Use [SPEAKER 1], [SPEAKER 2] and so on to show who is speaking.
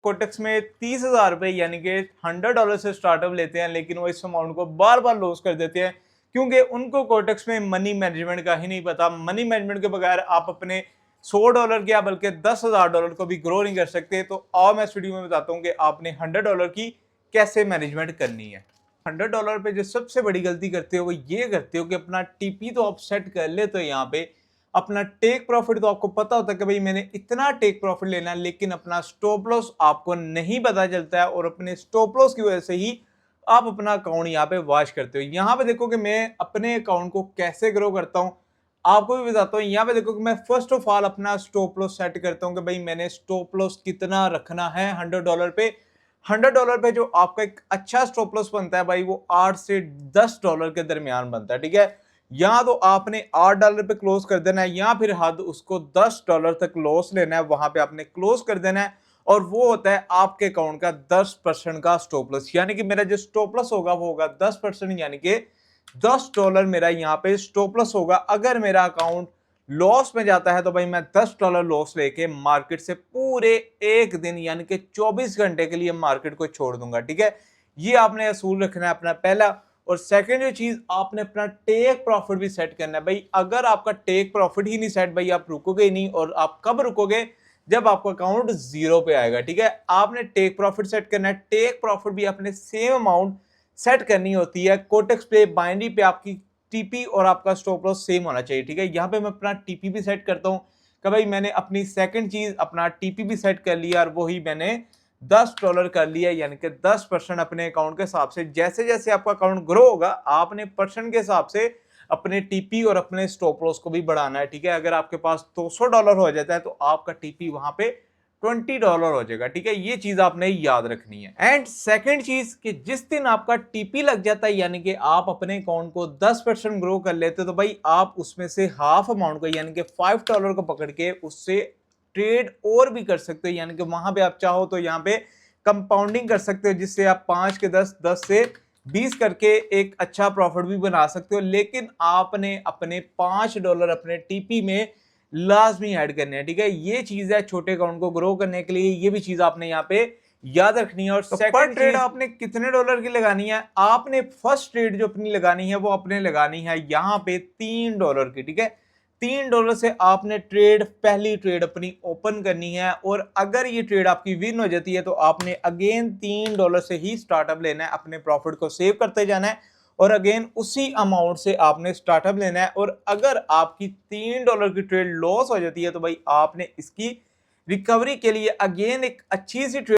[SPEAKER 1] Cortex में 30,000 रुपये यानी कि $100 से स्टार्टअप लेते हैं, लेकिन वो इस अमाउंट को बार बार लॉस कर देते हैं क्योंकि उनको कोटेक्स में मनी मैनेजमेंट का ही नहीं पता। मनी मैनेजमेंट के बगैर आप अपने $100 क्या बल्कि $10,000 को भी ग्रो नहीं कर सकते। तो आओ मैं इस वीडियो में बताता हूँ कि आपने $100 की कैसे मैनेजमेंट करनी है। $100 पे जो सबसे बड़ी गलती करते हो वो ये करते हो कि अपना टीपी तो आप सेट कर लेते हो, यहाँ पे अपना टेक प्रॉफिट तो आपको पता होता है कि भाई मैंने इतना टेक प्रॉफिट लेना है, लेकिन अपना स्टॉप लॉस आपको नहीं पता चलता है और अपने स्टॉप लॉस की वजह से ही आप अपना अकाउंट यहाँ पे वॉश करते हो। यहाँ पे देखो कि मैं अपने अकाउंट को कैसे ग्रो करता हूँ, आपको भी बताता हूँ। यहाँ पे देखो कि मैं फर्स्ट ऑफ ऑल अपना स्टॉप लॉस सेट करता हूँ कि भाई मैंने स्टॉप लॉस कितना रखना है $100 पे। $100 पे जो आपका एक अच्छा स्टॉप लॉस बनता है भाई वो $8 से $10 के दरमियान बनता है, ठीक है। या तो आपने $8 पे क्लोज कर देना है या फिर हद उसको $10 तक लॉस लेना है, वहां पे आपने क्लोज कर देना है। और वो होता है आपके अकाउंट का 10% का स्टॉप लॉस, यानी कि मेरा जो स्टॉप लॉस होगा वो होगा 10%, यानी कि $10 मेरा यहाँ पे स्टॉप लॉस होगा। अगर मेरा अकाउंट लॉस में जाता है तो भाई मैं $10 लॉस लेके मार्केट से पूरे एक दिन यानी कि 24 घंटे के लिए मार्केट को छोड़ दूंगा, ठीक है। ये आपने असूल रखना है अपना पहला। और सेकंड जो चीज आपने अपना टेक प्रॉफिट भी सेट करना है भाई। अगर आपका टेक प्रॉफिट ही नहीं सेट भाई आप रुकोगे ही नहीं। और आप कब रुकोगे? जब आपका अकाउंट जीरो पे आएगा, ठीक है। आपने टेक प्रॉफिट सेट करना है। टेक प्रॉफिट भी अपने सेम अमाउंट सेट करनी होती है। कोटेक्स पे बाइनरी पे आपकी टीपी और आपका स्टॉप लॉस सेम होना चाहिए, ठीक है। यहाँ पे मैं अपना टीपी भी सेट करता हूँ कि भाई मैंने अपनी सेकंड चीज अपना टीपी भी सेट कर लिया और वही मैंने $10 कर लिया, यानी कि 10% अपने अकाउंट के हिसाब से। जैसे जैसे आपका अकाउंट ग्रो होगा आपने परसेंट के हिसाब से अपने टीपी और अपने स्टॉप लॉस को भी बढ़ाना है, ठीक है। अगर आपके पास $200 हो जाता है तो आपका टीपी वहां पे $20 हो जाएगा, ठीक है। ये चीज आपने याद रखनी है। एंड सेकंड चीज कि जिस दिन आपका टीपी लग जाता है यानी कि आप अपने अकाउंट को 10% ग्रो कर लेते हो तो भाई आप उसमें से हाफ अमाउंट को यानी कि $5 को पकड़ के उससे ट्रेड और भी कर सकते हो। यानी कि वहां पे आप चाहो तो यहाँ पे कंपाउंडिंग कर सकते हो, जिससे आप 5 के 10, 10 से 20 करके एक अच्छा प्रॉफिट भी बना सकते हो। लेकिन आपने अपने $5 अपने टीपी में लाजमी ऐड करने हैं, ठीक है। ये चीज है छोटे अकाउंट को ग्रो करने के लिए, ये भी चीज आपने यहाँ पे याद रखनी है। और तो सेकंड ट्रेड आपने कितने डॉलर की लगानी है? आपने फर्स्ट ट्रेड जो अपनी लगानी है वो अपने लगानी है यहाँ पे $3 की, ठीक है। $3 से आपने पहली ट्रेड अपनी ओपन करनी है। और अगर ये ट्रेड आपकी विन हो जाती है तो आपने अगेन $3 से ही स्टार्टअप लेना है, अपने प्रॉफिट को सेव करते जाना है और अगेन उसी अमाउंट से आपने स्टार्टअप लेना है। और अगर आपकी $3 की ट्रेड लॉस हो जाती है तो भाई आपने इसकी रिकवरी के लिए अगेन एक अच्छी सी ट्रेड